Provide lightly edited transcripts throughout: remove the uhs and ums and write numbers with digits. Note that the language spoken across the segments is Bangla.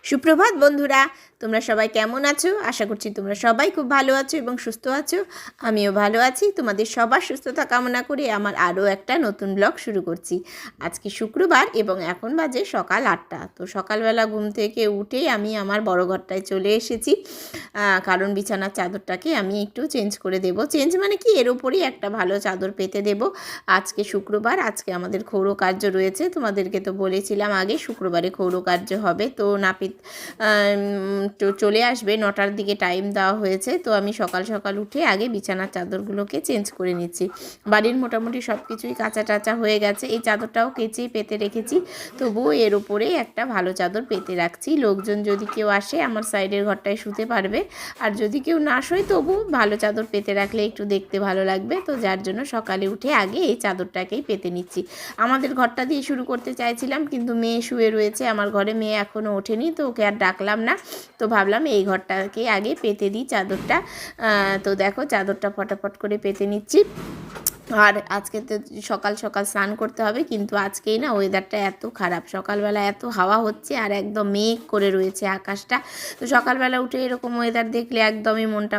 সুপ্রভাত বন্ধুরা, তোমরা সবাই কেমন আছো? আশা করছি তোমরা সবাই খুব ভালো আছো এবং সুস্থ আছো। আমিও ভালো আছি। তোমাদের সবার সুস্থতা কামনা করে আমার আরও একটা নতুন ব্লগ শুরু করছি। আজকে শুক্রবার এবং এখন বাজে সকাল 8টা। তো সকালবেলা ঘুম থেকে উঠেই আমি আমার বড় ঘরটায় চলে এসেছি, কারণ বিছানার চাদরটাকে আমি একটু চেঞ্জ করে দেব। চেঞ্জ মানে কি, এর ওপরেই একটা ভালো চাদর পেতে দেব। আজকে শুক্রবার, আজকে আমাদের ক্ষৌরকার্য রয়েছে। তোমাদেরকে তো বলেছিলাম আগে শুক্রবারে ক্ষৌরকার্য হবে। তো নাপিত চলে আসবে 9টার দিকে টাইম দেওয়া হয়েছে। তো আমি সকাল সকাল উঠে আগে বিছানার চাদরগুলোকে চেঞ্জ করে নিচ্ছি। বাড়ির মোটামুটি সব কিছুই কাঁচা টাচা হয়ে গেছে। এই চাদরটাও কেচেই পেতে রেখেছি, তবুও এর উপরে একটা ভালো চাদর পেতে রাখছি। লোকজন যদি কেউ আসে আমার সাইডের ঘরটায় শুতে পারবে, আর যদি কেউ না শোয় তবু ভালো চাদর পেতে রাখলে একটু দেখতে ভালো লাগবে। তো যার জন্য সকালে উঠে আগে এই চাদরটাকেই পেতে নিচ্ছি। আমাদের ঘরটা দিয়ে শুরু করতে চাইছিলাম, কিন্তু মেয়ে শুয়ে রয়েছে আমার ঘরে, মেয়ে এখনও ওঠেনি, তো ওকে আর ডাকলাম না। তো ভাবলাম এই ঘরটাকে আগে পেতে দিই চাদরটা। তো দেখো চাদরটা ফটাফট করে পেতে নিচ্ছি। আর আজকে তো সকাল সকাল স্নান করতে হবে, কিন্তু আজকেই না ওয়েদারটা এত খারাপ, সকালবেলা এত হাওয়া হচ্ছে আর একদম মেঘ করে রয়েছে আকাশটা। তো সকালবেলা উঠে এরকম ওয়েদার দেখলে একদমই মনটা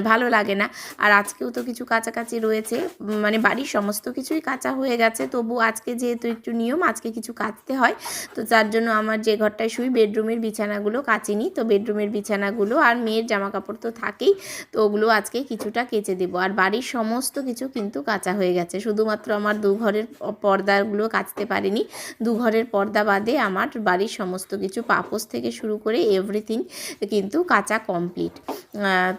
ভালো লাগে না। আর আজকেও তো কিছু কাছাকাছি রয়েছে, মানে বাড়ির সমস্ত কিছুই কাঁচা হয়ে গেছে, তবু আজকে যেহেতু একটু নিয়ম, আজকে কিছু কাচতে হয়। তো যার জন্য আমার যে ঘরটায় শুই বেডরুমের বিছানাগুলো কাচিনি। তো বেডরুমের বিছানাগুলো আর মেয়ের জামা কাপড় তো থাকেই, তো ওগুলো আজকে কিছুটা কেচে দেবো। আর বাড়ির সমস্ত কিছু কিন্তু কাঁচা হয়ে গেছে, শুধুমাত্র আমার দু ঘরের পর্দাগুলো কাচতে পারিনি। দু ঘরের পর্দা বাদে আমার বাড়ির সমস্ত কিছু পাপোশ থেকে শুরু করে এভরিথিং কিন্তু কাঁচা কমপ্লিট।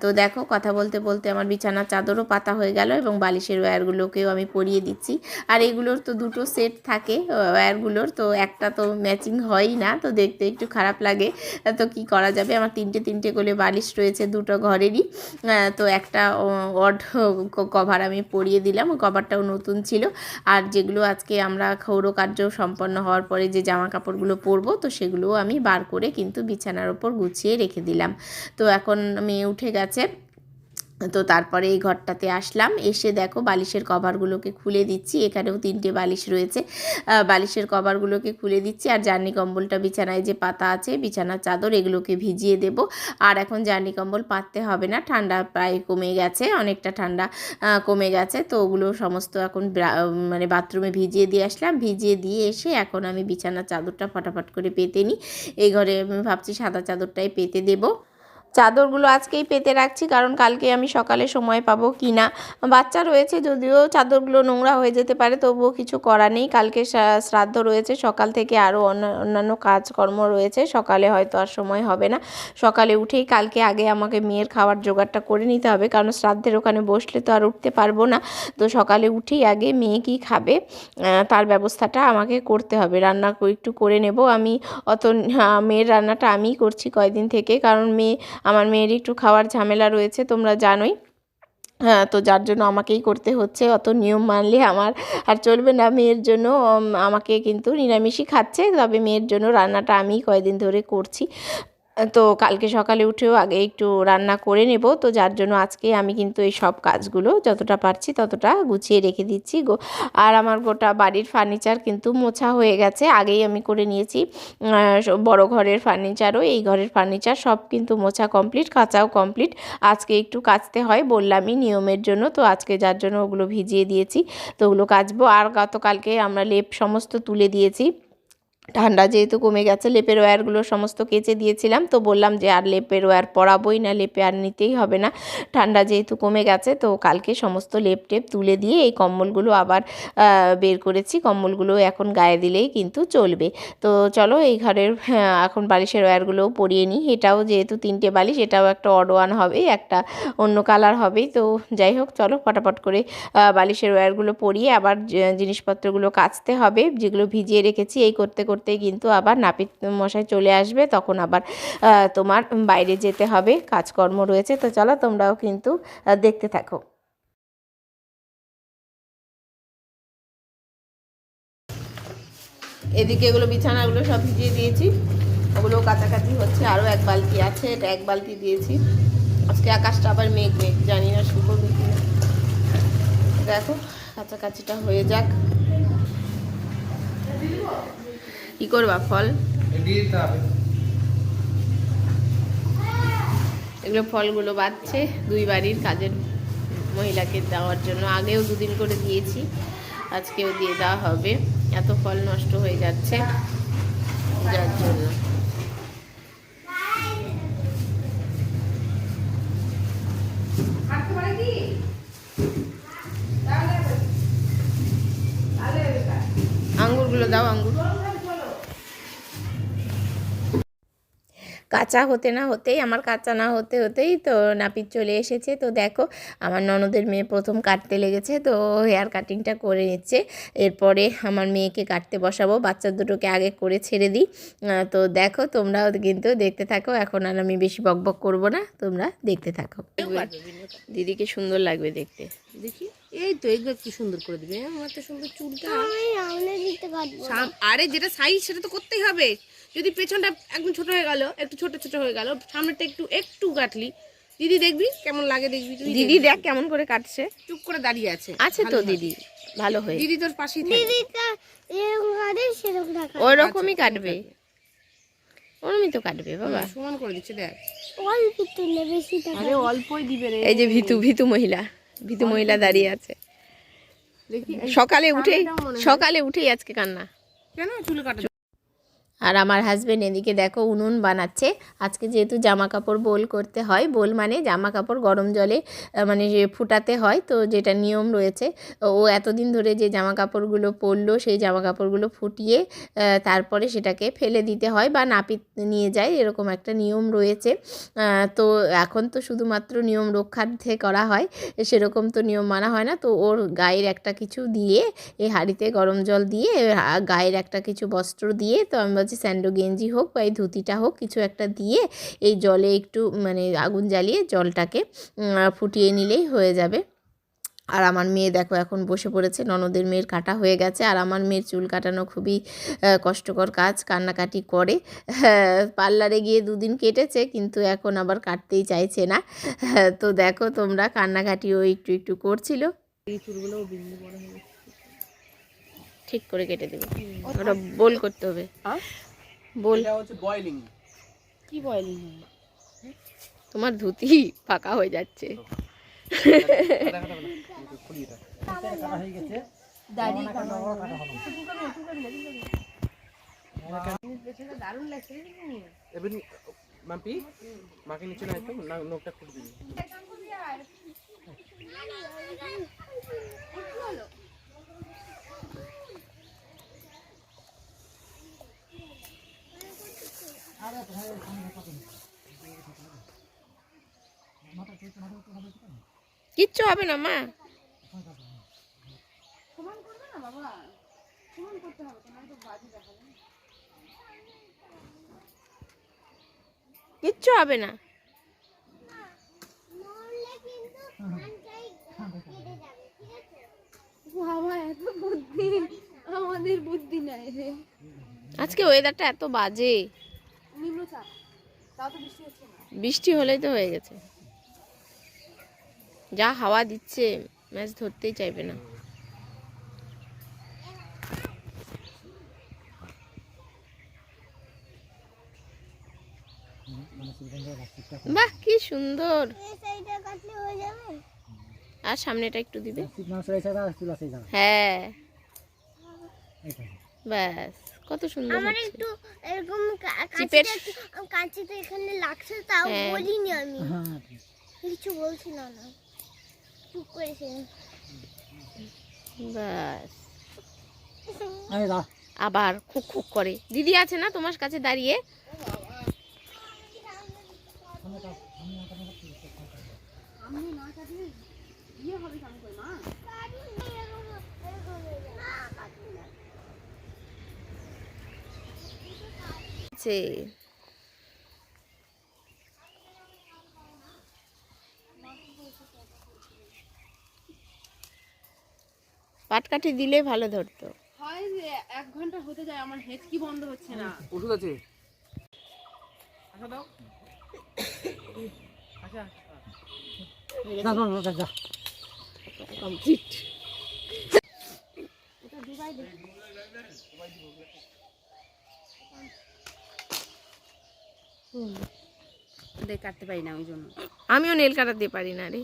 তো দেখো কথা বলতে বলতে আমার বিছানার চাদরও পাতা হয়ে গেল এবং বালিশের ওয়্যারগুলোকেও আমি পরিয়ে দিচ্ছি। আর এগুলোর তো দুটো সেট থাকে ওয়্যারগুলোর, তো একটা তো ম্যাচিং হয়ই না, তো দেখতে একটু খারাপ লাগে। তো কি করা যাবে, আমার তিনটে করে বালিশ রয়েছে দুটো ঘরেরই। তো একটা অড কভার আমি পরিয়ে দিলাম, কভারটাও নতুন ছিল। আর যেগুলো আজকে আমরা ক্ষৌরকার্য সম্পন্ন হওয়ার পরে যে জামা কাপড়গুলো পরবো, তো সেগুলোও আমি বার করে কিন্তু বিছানার ওপর গুছিয়ে রেখে দিলাম। তো এখন মেয়ে উঠে গেছে, তো তারপরে এই ঘরটাতে আসলাম, এসে দেখো বালিশের কভারগুলোকে খুলে দিচ্ছি। এখানেও 3টে বালিশ রয়েছে, বালিশের কভারগুলোকে খুলে দিচ্ছি। আর জার্নি কম্বলটা বিছানায় যে পাতা আছে, বিছানার চাদর, এগুলোকে ভিজিয়ে দেব। আর এখন জার্নি কম্বল পাততে হবে না, ঠান্ডা প্রায় কমে গেছে, অনেকটা ঠান্ডা কমে গেছে। তো ওগুলো সমস্ত এখন মানে বাথরুমে ভিজিয়ে দিয়ে আসলাম। ভিজিয়ে দিয়ে এসে এখন আমি বিছানার চাদরটা ফটাফট করে পেতে নিই। এই ঘরে আমি ভাবছি সাদা চাদরটাই পেতে দেবো। চাদরগুলো আজকেই পেতে রাখছি, কারণ কালকে আমি সকালে সময় পাবো কি না। বাচ্চা রয়েছে, যদিও চাদরগুলো নোংরা হয়ে যেতে পারে, তবুও কিছু করার নেই। কালকে শ্রাদ্ধ রয়েছে, সকাল থেকে আরও অন্যান্য কাজকর্ম রয়েছে, সকালে হয়তো আর সময় হবে না। সকালে উঠেই কালকে আগে আমাকে মেয়ের খাওয়ার জোগাড়টা করে নিতে হবে, কারণ শ্রাদ্ধের ওখানে বসলে তো আর উঠতে পারবো না। তো সকালে উঠেই আগে মেয়ে কী খাবে তার ব্যবস্থাটা আমাকে করতে হবে। রান্না একটু করে নেব আমি। মেয়ের রান্নাটা আমিই করছি কয়দিন থেকে, কারণ আমার মেয়ের একটু খাওয়ার ঝামেলা রয়েছে, তোমরা জানোই। হ্যাঁ, তো যার জন্য আমাকেই করতে হচ্ছে, অত নিয়ম মানলে আমার আর চলবে না। মেয়ের জন্য আমাকে কিন্তু নিরামিষই খাচ্ছে, তবে মেয়ের জন্য রান্নাটা আমিই কয়দিন ধরে করছি। তো কালকে সকালে উঠেও আগে একটু রান্না করে নেব, তো যার জন্য আজকে আমি কিন্তু এই সব কাজগুলো যতটা পারছি ততটা গুছিয়ে রেখে দিচ্ছি আর আমার গোটা বাড়ির ফার্নিচার কিন্তু মোছা হয়ে গেছে, আগেই আমি করে নিয়েছি। বড় ঘরের ফার্নিচারও এই ঘরের ফার্নিচার সব কিন্তু মোছা কমপ্লিট, কাচাও কমপ্লিট। আজকে একটু কাচতে হয়, বললামই নিয়মের জন্য, তো আজকে যার জন্য ওগুলো ভিজিয়ে দিয়েছি, তো ওগুলো কাচবো। আর গতকালকে আমরা লেপ সমস্ত তুলে দিয়েছি, ঠান্ডা যেহেতু কমে গেছে। লেপের ওয়্যারগুলো সমস্ত কেচে দিয়েছিলাম, তো বললাম যে আর লেপের ওয়্যার পরাবোই না, লেপে আর নিতেই হবে না, ঠান্ডা যেহেতু কমে গেছে। তো কালকে সমস্ত লেপ টেপ তুলে দিয়ে এই কম্বলগুলো আবার বের করেছি, কম্বলগুলো এখন গায়ে দিলেই কিন্তু চলবে। তো চলো এই ঘরের এখন বালিশের ওয়্যারগুলোও পরিয়ে নিই। এটাও যেহেতু 3টে বালিশ, এটাও একটা অড ওয়ান হবে, একটা অন্য কালার হবে। তো যাই হোক, চলো ফটাফট করে বালিশের ওয়্যারগুলো পরিয়ে আবার জিনিসপত্রগুলো কাচতে হবে, যেগুলো ভিজিয়ে রেখেছি। এই করতে করতে কিন্তু আবার নাপিত মশাই চলে আসবে, তখন আবার তোমার বাইরে যেতে হবে, কাজকর্ম রয়েছে। তো চলো তোমরাও কিন্তু দেখতে থাকো। এদিকে এগুলো বিছানাগুলো সব ভিজিয়ে দিয়েছি, ওগুলো কাছাকাছি হচ্ছে, আরও এক বালতি আছে, এটা এক বালতি দিয়েছি। আজকে আকাশটা আবার মেঘ মেঘ, জানি না শুভ দেখি না। দেখো কাছাকাছিটা হয়ে যাক। কি করবা ফল? এগুলো ফলগুলো বাঁধছে দুই বাড়ির কাজের মহিলাকে দেওয়ার জন্য। আগেও 2 দিন করে দিয়েছি, আজকেও দিয়ে দেওয়া হবে। এত ফল নষ্ট হয়ে যাচ্ছে যার জন্য। আঙ্গুরগুলো দাও, আঙ্গুর। কাঁচা হতে না হতেই আমার কাঁচা না হতে হতেই তো নাপিত চলে এসেছে। তো দেখো আমার ননদের মেয়ে প্রথম কাটতে লেগেছে, তো হেয়ার কাটিংটা করে নিচ্ছে। এরপরে আমার মেয়েকে কাটতে বসাবো, বাচ্চা দুটোকে আগে করে ছেড়ে দিই। তো দেখো তোমরাও কিন্তু দেখতে থাকো। এখন আর আমি বেশি বকবক করব না, তোমরা দেখতে থাকো। দিদিকে সুন্দর লাগবে দেখতে। দেখি এই তো এগুলো কি সুন্দর করে দিবে। আমার তো সুন্দর চুলটা। আরে যেটা সাইজ সেটা তো করতেই হবে। যদি পেছনটা একদম ছোট হয়ে গেল, একটু ছোট ছোট হয়ে গেল, সামনেটা একটু একটু কাটলি, দিদি দেখবি কেমন লাগে, দেখবি তুই। দিদি দেখ কেমন করে কাটছে, চুপ করে দাঁড়িয়ে আছে। আছে তো দিদি ভালো হয়ে। দিদি তোর পাশেই থাকে। ওই রকমই কাটবে, ওরমই তো কাটবে বাবা। সমান করে দিচ্ছে দেখ। আরে অল্পই দিবে রে। এই যে ভিতু মহিলা দাঁড়িয়ে আছে। দেখি সকালে উঠেই আজকে কান্না। কেন চুল কাটা? আর আমার হাজবেন্ড এদিকে দেখো উনুন বানাচ্ছে। আজকে যেহেতু জামা কাপড় বোল করতে হয়, বোল মানে জামা কাপড় গরম জলে মানে ফুটাতে হয়, তো যেটা নিয়ম রয়েছে। ও এতদিন ধরে যে জামা কাপড়গুলো পরলো সেই জামা কাপড়গুলো ফুটিয়ে তারপরে সেটাকে ফেলে দিতে হয় বা নাপিত নিয়ে যায়, এরকম একটা নিয়ম রয়েছে। তো এখন তো শুধুমাত্র নিয়ম রক্ষার্থে করা হয়, সেরকম তো নিয়ম মানা হয় না। তো ওর গায়ের একটা কিছু দিয়ে, এই হাঁড়িতে গরম জল দিয়ে গায়ের একটা কিছু বস্ত্র দিয়ে, তো আমি বলছি স্যান্ডো গেঞ্জি হোক বা এই ধুতিটা হোক, কিছু একটা দিয়ে এই জলে একটু মানে আগুন জ্বালিয়ে জলটাকে ফুটিয়ে নিলেই হয়ে যাবে। আর আমার মেয়ে দেখো এখন বসে পড়েছে, ননদের মেয়ের কাটা হয়ে গেছে। আর আমার মেয়ের চুল কাটানো খুবই কষ্টকর কাজ, কান্নাকাটি করে। পার্লারে গিয়ে 2 দিন কেটেছে, কিন্তু এখন আবার কাটতেই চাইছে না। তো দেখো তোমরা, কান্নাকাটিও একটু একটু করছিল। এই চুলগুলো বিন্দু বড় হয়ে ঠিক করে কেটে দেবে, ওটা বোল করতে হবে। বোল হচ্ছে বয়লিং। কি বয়লিং? তোমার ধুতি ফাঁকা হয়ে যাচ্ছে। দারুণ লাগছে। এবার মাম্পি মাকে নিচে না একদম নখটা খুলে দিবি। কিচ্ছু হবে না মা, কিচ্ছু হবে না। আমাদের বুদ্ধি নাই। আজকে ওয়েদারটা এত বাজে, নিম্নচাপ, তাও তো বৃষ্টি হচ্ছে না। বৃষ্টি হলেই তো হয়ে গেছে। যা হাওয়া দিচ্ছে ম্যাচ ধরতেই চাইবে না। বাহ কি সুন্দর। আর সামনেটা একটু দিবে। হ্যাঁ ব্যাস, কত সুন্দর আমার হচ্ছে। একটু এরকম চিপের কাঁচিতে এখানে লাগছে, তাও হ্যাঁ। বলিনি আমি, কিছু বলছিলাম না, চুপ করেছে। ব্যাস আবার খুক খুক করে। দিদি আছে না তোমার কাছে দাঁড়িয়ে? পাটকাঠি দিলে ভালো ধরতো। হয় যে 1 ঘন্টা হতে যায়, আমার হেঁচকি বন্ধ হচ্ছে না। ওষুধ আছে? আচ্ছা দাও। আচ্ছা কমপ্লিট। দিয়ে কাটতে পারি না ওই জন্য। আমিও নেল কাটার দিয়ে পারি না রে।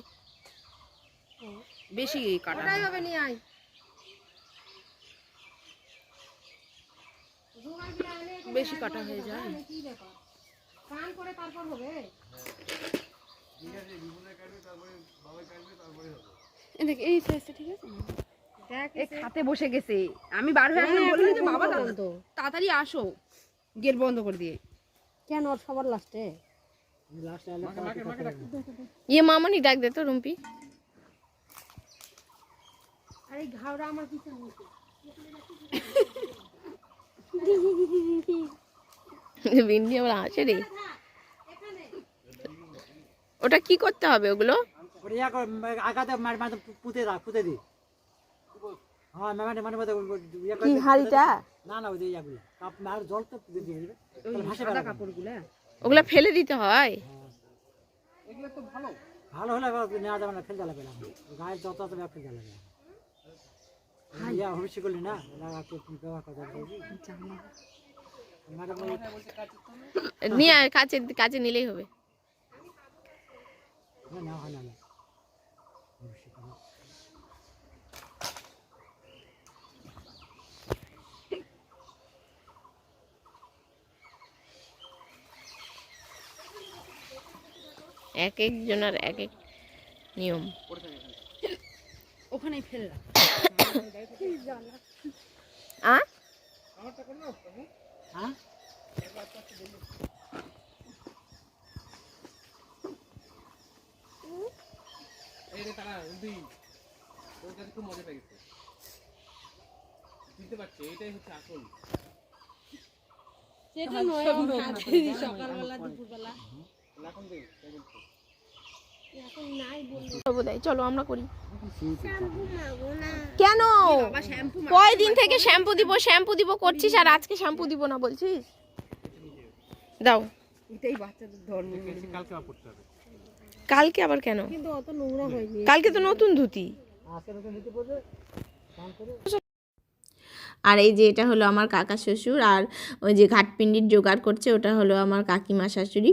বেশি কাটা হবে নিয়ে আয়। বেশি কাটা হয়ে যায়। এই সাইজটা ঠিক আছে? এই খাতে বসে গেছে। আমি বার হয়ে আসলাম বললাম যে বাবা তাড়াতাড়ি আসো, গেট বন্ধ করে দিয়ে। কেন ওর সবার লাস্টে? ইয়ে মামনি ডাক দে তো রুম্পি। আরে ঘাওড়া আমার পিছনে বসে। বিন্দি আবার আসে রে। ওটা কি করতে হবে ওগুলো? কি হাড়িটা? ওগুলা ফেলে দিতে হয়? ভালো হলে নেওয়া যাবে না, ফেলতে লাগবে না, গায়ের যত ফেলতে লাগবে। ভবিষ্যৎ করলি না ব্যবহার করা নিয়ে কাছে কাছে নিলেই হবে। নেওয়া হয় না। এক এক জনের এক এক নিয়ম। ওখানেই ফেললাম। আ এই রে তারা দুই ওর কাছে খুব মজা পেয়েছে, বুঝতে পারছে এটাই হচ্ছে আসল। সেটা নয় সকালবেলা দুপুরবেলা এখন দে এখন নাই বললো। বোধহয় চলো আমরা করি। শ্যাম্পু মাগো না। কেন বাবা শ্যাম্পু কয়দিন থেকে শ্যাম্পু দিব করছিস আর আজকে শ্যাম্পু দিব না বলছিস? দাও। এটাই বাচ্চাদের ধর্ম। কালকে আবার পড়তে হবে। কালকে আবার কেন? কিন্তু অত নোংরা হয়নি। কালকে তো নতুন ধুতি। আর এই যে এটা হলো আমার কাকা শ্বশুর, আর ওই যে ঘাটপিণ্ডির জোগাড় করছে ওটা হলো আমার কাকিমা শাশুড়ি।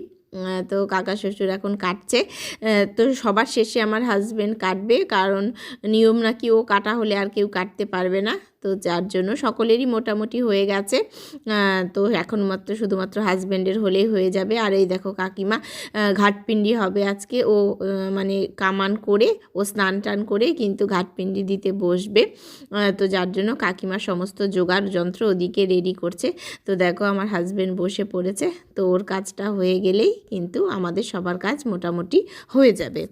তো কাকা শ্বশুর এখন কাটছে। তো সবার শেষে আমার হাজবেন্ড কাটবে, কারণ নিয়ম নাকি ও কাটা হলে আর কেউ কাটতে পারবে না। তো যার জন্য সকলেরই মোটামুটি হয়ে গেছে। তো এখন শুধুমাত্র হাজবেন্ডের হলেই হয়ে যাবে। আর এই দেখো কাকিমা ঘাটপিণ্ডি হবে আজকে। ও মানে কামান করে ও স্নান টান করে কিন্তু ঘাটপিণ্ডি দিতে বসবে। তো যার জন্য কাকিমা সমস্ত জোগাড় যন্ত্র ওদিকে রেডি করছে। তো দেখো আমার হাজবেন্ড বসে পড়েছে। তো ওর কাজটা হয়ে গেলেই কিন্তু আমাদের সবার কাজ মোটামুটি হয়ে যাবে।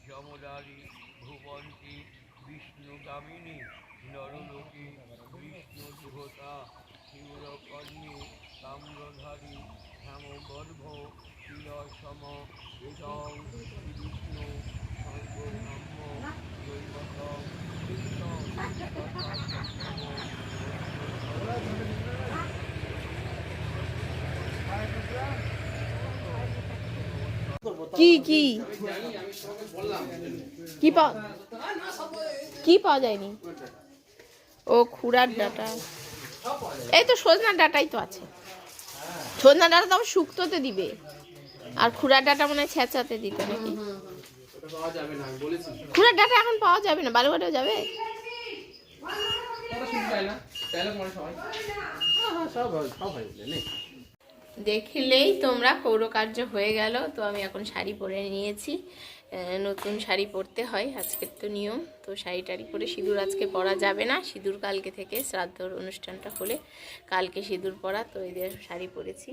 যমদারি ভুবন্তী বিষ্ণুগামিনী নরলোকী বিষ্ণুদেবতা শিবকর্ণী তাম্রধারী হেমগর্ভ তিলসম এবং বিষ্ণু সর্বব্রহ্ম দৈবতম কৃষ্ণ কি কি কি কি পাওয়া যায়নি? ও খুড়ার ডাটা। এই তো সজনার ডাঁটাই তো আছে। সজনা ডাঁটা তো আবার শুক্তোতে দিবে, আর খুড়ার ডাঁটা মনে হয় ছেঁচাতে দিতে নাকি। ওটা পাওয়া যাবে না, আমি বলেছি। খুড়ার ডাঁটা এখন পাওয়া যাবে না, বালুঘাটেও যাবে। ওটা শুনতে পাই না, তাহলে মনে সবাই সব ভাই নেই। দেখলেই তোমরা পৌরকার্য হয়ে গেল। তো আমি এখন শাড়ি পরে নিয়েছি, নতুন শাড়ি পরতে হয়, আজকের তো নিয়ম। তো শাড়ি টাড়ি পরে, সিঁদুর আজকে পরা যাবে না, সিঁদুর কালকে থেকে, শ্রাদ্ধর অনুষ্ঠানটা হলে কালকে সিঁদুর পরা। তো এই দিয়ে শাড়ি পরেছি,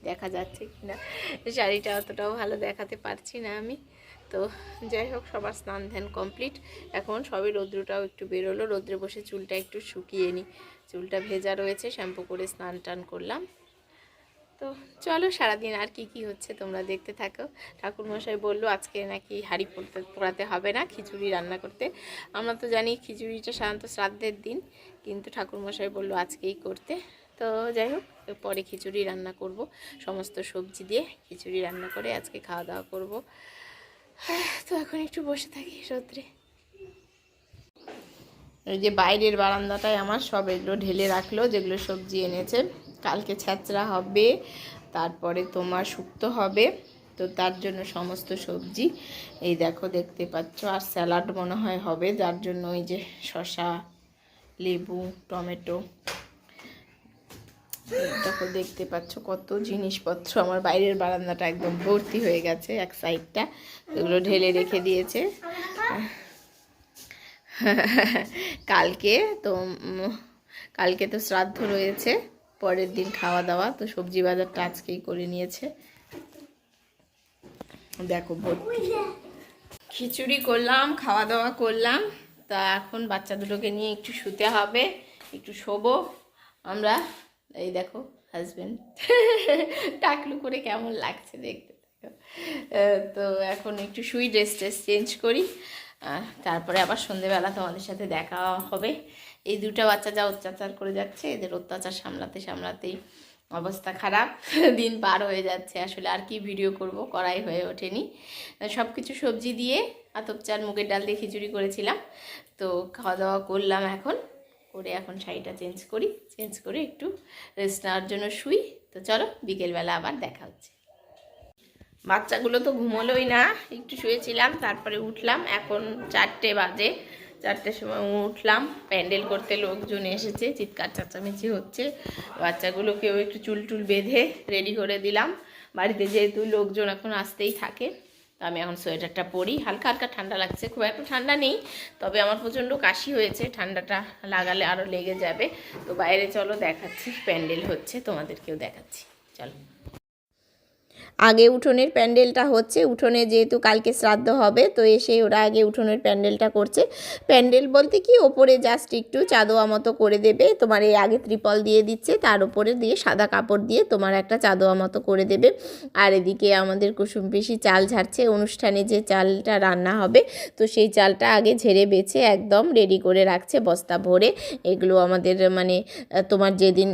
দেখা যাচ্ছে কিনা শাড়িটা অতটাও ভালো দেখাতে পারছি না আমি। তো যাই হোক, সবার স্নান ধ্যান কমপ্লিট। এখন সবে রৌদ্রটাও একটু বেরোলো, রৌদ্রে বসে চুলটা একটু শুকিয়ে নিই, চুলটা ভেজা রয়েছে, শ্যাম্পু করে স্নান টান করলাম। তো চলো সারাদিন আর কি কি হচ্ছে তোমরা দেখতে থাকো। ঠাকুরমশাই বললো আজকে নাকি হাঁড়ি পোড়াতে হবে না, খিচুড়ি রান্না করতে। আমরা তো জানি খিচুড়িটা সাধারণত শ্রাদ্ধের দিন, কিন্তু ঠাকুরমশাই বললো আজকেই করতে। তো যাই হোক, পরে খিচুড়ি রান্না করব, সমস্ত সবজি দিয়ে খিচুড়ি রান্না করে আজকে খাওয়া দাওয়া করব। তো এখন একটু বসে থাকি রোদ্রে। এই যে বাইরের বারান্দাটায় আমার সব এগুলো ঢেলে রাখলো, যেগুলো সবজি এনেছে। কালকে ছ্যাঁচড়া হবে, তারপরে তোমার শুক্তো হবে, তো তার জন্য সমস্ত সবজি এই দেখো দেখতে পাচ্ছ। আর স্যালাড মনে হয় হবে, যার জন্য ওই যে শসা, লেবু, টমেটো, দেখো দেখতে পাচ্ছ কত জিনিসপত্র। আমার বাইরের বারান্দাটা একদম ভর্তি হয়ে গেছে, এক সাইডটা এগুলো ঢেলে রেখে দিয়েছে। কালকে তো শ্রাদ্ধ রয়েছে, পরের দিন খাওয়া দাওয়া, তো সবজি বাজারটা আজকেই করে নিয়েছে। দেখো ভর্তি খিচুড়ি করলাম, খাওয়া দাওয়া করলাম। তা এখন বাচ্চা দুটোকে নিয়ে একটু শুতে হবে, একটু শোবো আমরা। এই দেখো হাজবেন্ড টাকলু করে কেমন লাগছে দেখতে। তো এখন একটু শুই, ড্রেস চেঞ্জ করি, তারপরে আবার সন্ধেবেলা তোমাদের সাথে দেখা হবে। এই দুটো বাচ্চা যা অত্যাচার করে যাচ্ছে, এদের অত্যাচার সামলাতে সামলাতেই অবস্থা খারাপ, দিন পার হয়ে যাচ্ছে। আসলে আর কি ভিডিও করব, করাই হয়ে ওঠেনি। সব কিছু সবজি দিয়ে আতপ চাল, মুগের ডাল দিয়ে খিচুড়ি করেছিলাম। তো খাওয়া দাওয়া করলাম, এখন করে এখন শাড়িটা চেঞ্জ করি, চেঞ্জ করে একটু রেস্ট নেওয়ার জন্য শুই। তো চলো বিকেলবেলা আবার দেখা হচ্ছে। বাচ্চাগুলো তো ঘুমোলোই না, একটু শুয়েছিলাম, তারপরে উঠলাম। এখন 4টে বাজে, 4টের সময় উঠলাম। প্যান্ডেল করতে লোকজন এসেছে, চিৎকার চেঁচামেচি হচ্ছে। বাচ্চাগুলোকেও একটু চুল টুল বেঁধে রেডি করে দিলাম। বাড়িতে যেহেতু লোকজন এখন আসতেই থাকে, তো আমি এখন সোয়েটারটা পরি। হালকা হালকা ঠান্ডা লাগছে, খুব একটা ঠান্ডা নেই, তবে আমার প্রচণ্ড কাশি হয়েছে, ঠান্ডাটা লাগালে আরও লেগে যাবে। তো বাইরে চলো দেখাচ্ছি, প্যান্ডেল হচ্ছে, তোমাদেরকেও দেখাচ্ছি, চলো। আগে উঠোনের প্যান্ডেলটা হচ্ছে, উঠোনে যেহেতু কালকে শ্রাদ্ধ হবে, তো এসে ওরা আগে উঠোনের প্যান্ডেলটা করছে। প্যান্ডেল বলতে কি, ওপরে জাস্ট একটু চাদোয়া মতো করে দেবে, তোমার এই আগে ত্রিপল দিয়ে দিচ্ছে, তার উপরে দিয়ে সাদা কাপড় দিয়ে তোমার একটা চাদোয়া মতো করে দেবে। আর এদিকে আমাদের কুসুম পিসি চাল ঝাড়ছে, অনুষ্ঠানে যে চালটা রান্না হবে, তো সেই চালটা আগে ঝেড়ে বেছে একদম রেডি করে রাখছে বস্তা ভরে। এগুলো আমাদের মানে তোমার যেদিন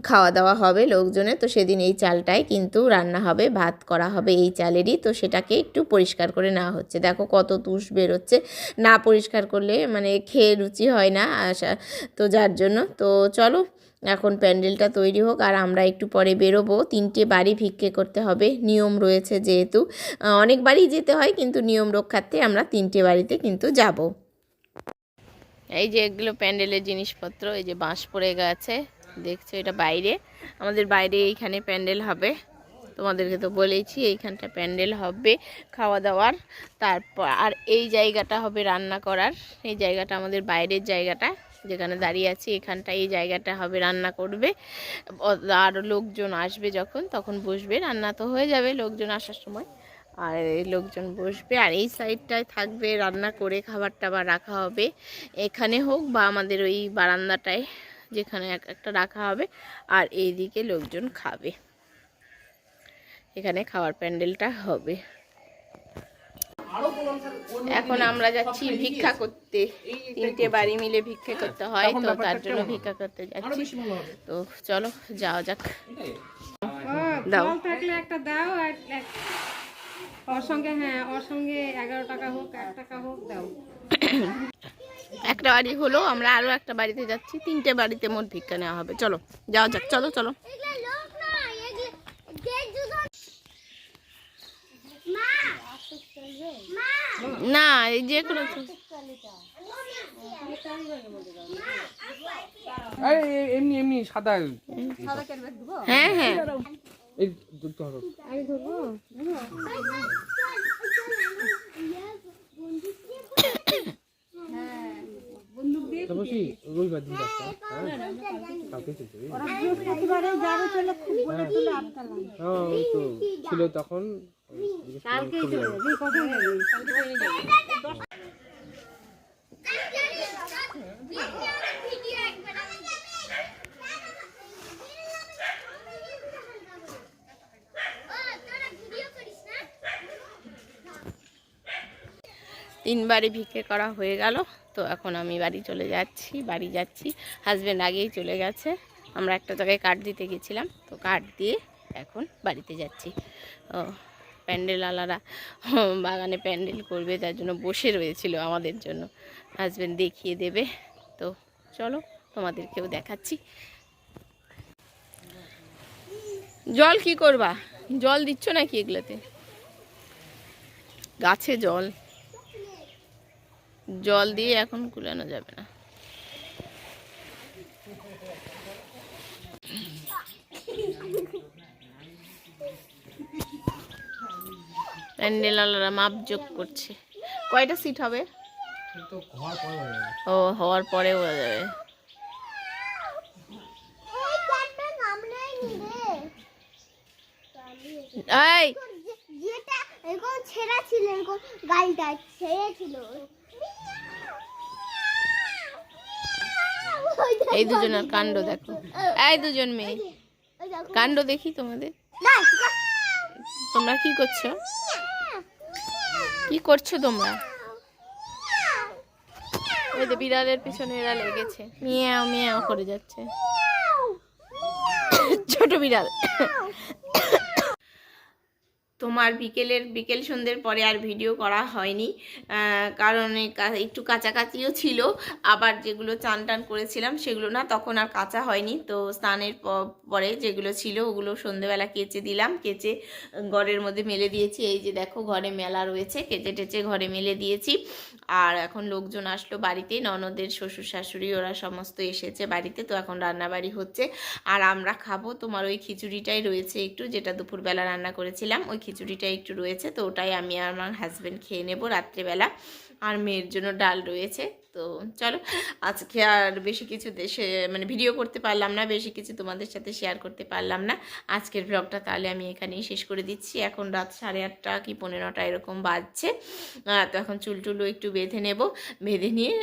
খাওয়া দাওয়া হবে লোকজনের, তো সেদিন এই চালটাই কিন্তু রান্না হবে, ভাত করা হবে এই চালেরই। তো সেটাকে একটু পরিষ্কার করে নেওয়া হচ্ছে। দেখো কত তুষ বেরোচ্ছে, না পরিষ্কার করলে মানে খেয়ে রুচি হয় না, তো যার জন্য। তো চলো এখন প্যান্ডেলটা তৈরি হোক, আর আমরা একটু পরে বেরোবো। 3টে বাড়ি ভিক্ষে করতে হবে, নিয়ম রয়েছে যেহেতু। অনেক বাড়ি যেতে হয়, কিন্তু নিয়ম রক্ষার্থে আমরা 3টে বাড়িতে কিন্তু যাব। এই যে এগুলো প্যান্ডেলের জিনিসপত্র, এই যে বাঁশ পড়ে গেছে দেখছো, এটা বাইরে, আমাদের বাইরে এইখানে প্যান্ডেল হবে। তোমাদেরকে তো বলেইছি এইখানটা প্যান্ডেল হবে খাওয়া দাওয়ার। তারপর আর এই জায়গাটা হবে রান্না করার, এই জায়গাটা আমাদের বাইরের জায়গাটা যেখানে দাঁড়িয়ে আছি, এখানটা এই জায়গাটা হবে রান্না করবে। আর লোকজন আসবে যখন, তখন বসবে, রান্না তো হয়ে যাবে লোকজন আসার সময়, আর লোকজন বসবে। আর এই সাইডটায় থাকবে রান্না করে খাবার টাবার রাখা হবে, এখানে হোক বা আমাদের ওই বারান্দাটায় যেখানে একটা রাখা হবে। আর এইদিকে লোকজন খাবে, এখানে খাওয়ার প্যান্ডেলটা হবে। এখন আমরা যাচ্ছি ভিক্ষা করতে, 3টে বাড়ি মিলে ভিক্ষা করতে হয়, তো তার জন্য ভিক্ষা করতে যাচ্ছি। তো চলো যাওয়া যাক। দাও থাকলে একটা দাও, আর ওর সঙ্গে, হ্যাঁ ওর সঙ্গে 11 টাকা হোক, 1 টাকা হোক দাও। একটা বাড়ি হলো, আমরা আরও একটা বাড়িতে যাচ্ছি, 3টে বাড়িতে মোট ভিক্ষা নেওয়া হবে। চলো যাওয়া যাক, চলো চলো। এগুলো লোক না, এগুলো গেট জুতো। মা মা না এই যে কোনো আরে এমনি এমনি সাদা হ্যাঁ হ্যাঁ এই দুটো হবে। তারপর কি রবিবার দিন যাচ্ছা? কালকে চলছে ওই তো ছিল তখন তিনবারই ভিক্ষে করা হয়ে গেল। তো এখন আমি বাড়ি চলে যাচ্ছি, বাড়ি যাচ্ছি। হাজব্যান্ড আগেই চলে গেছে, আমরা একটা জায়গায় কাঠ দিতে গেছিলাম, তো কাঠ দিয়ে এখন বাড়িতে যাচ্ছি। ও প্যান্ডেলওয়ালারা বাগানে প্যান্ডেল করবে, তার জন্য বসে রয়েছিল আমাদের জন্য। হাজব্যান্ড দেখিয়ে দেবে, তো চলো তোমাদেরকেও দেখাচ্ছি। জল কি করবা? জল দিচ্ছ নাকি এগুলোতে? গাছে জল জল দিয়ে এখন কুলানো যাবে না। প্যান্ডেলওয়ালারা মাপ যোগ করছে। কয়টা সিট হবে? ও হওয়ার পরে বোঝা যাবে। এই কাটটা আমরাই নিবে। এই যেটা এরকম ছেঁড়া ছিল, এরকম গালটা ছেঁড়া ছিল। এই দুজনের কাণ্ড দেখো, এই দুজন মেয়ে ওই দেখো। কাণ্ড দেখি তোমাদের। না, তোমরা কি করছো? কি করছো তোমরা? ওই তো বিড়ালের পিছনে এরা লেগেছে, মিয়াও মিয়াও করে যাচ্ছে, ছোট বিড়াল। তোমার বিকেল সন্ধ্যের পরে আর ভিডিও করা হয়নি, কারণ একটু কাছাকাছিও ছিল, আবার যেগুলো চান টান করেছিলাম সেগুলো না তখন আর কাঁচা হয়নি। তো স্নানের পরে যেগুলো ছিল ওগুলো সন্ধ্যেবেলা কেচে দিলাম, কেচে ঘরের মধ্যে মেলে দিয়েছি। এই যে দেখো ঘরে মেলা রয়েছে, কেচে টেচে ঘরে মেলে দিয়েছি। আর এখন লোকজন আসলো বাড়িতে, ননদের শ্বশুর শাশুড়ি ওরা সমস্ত এসেছে বাড়িতে। তো এখন রান্নাবাড়ি হচ্ছে আর আমরা খাবো। তোমার ওই খিচুড়িটাই রয়েছে একটু, যেটা দুপুরবেলা রান্না করেছিলাম, ওই খিচুড়িটা একটু রয়েছে, তো ওটাই আমি আর আমার হাজব্যান্ড খেয়ে নেব রাত্রেবেলা। আর মেয়ের জন্য ডাল রয়েছে। তো চলো, আজকে আর বেশি কিছু মানে ভিডিও করতে পারলাম না, বেশি কিছু তোমাদের সাথে শেয়ার করতে পারলাম না। আজকের ব্লগটা তাহলে আমি এখানেই শেষ করে দিচ্ছি। এখন রাত 8:30 কি 9:15 এরকম বাজছে। তো এখন চুলটুলো একটু বেঁধে নেব, বেঁধে নিয়ে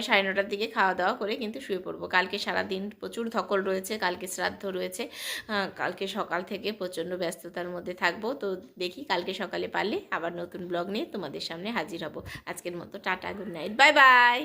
9:30টার দিকে খাওয়া দাওয়া করে কিন্তু শুয়ে পড়বো। কালকে সারাদিন প্রচুর ধকল রয়েছে, কালকে শ্রাদ্ধ রয়েছে, কালকে সকাল থেকে প্রচণ্ড ব্যস্ততার মধ্যে থাকবো। তো দেখি কালকে সকালে পারলে আবার নতুন ব্লগ নিয়ে তোমাদের সামনে হাজির হব। আজকের মতো tata, good night, bye bye.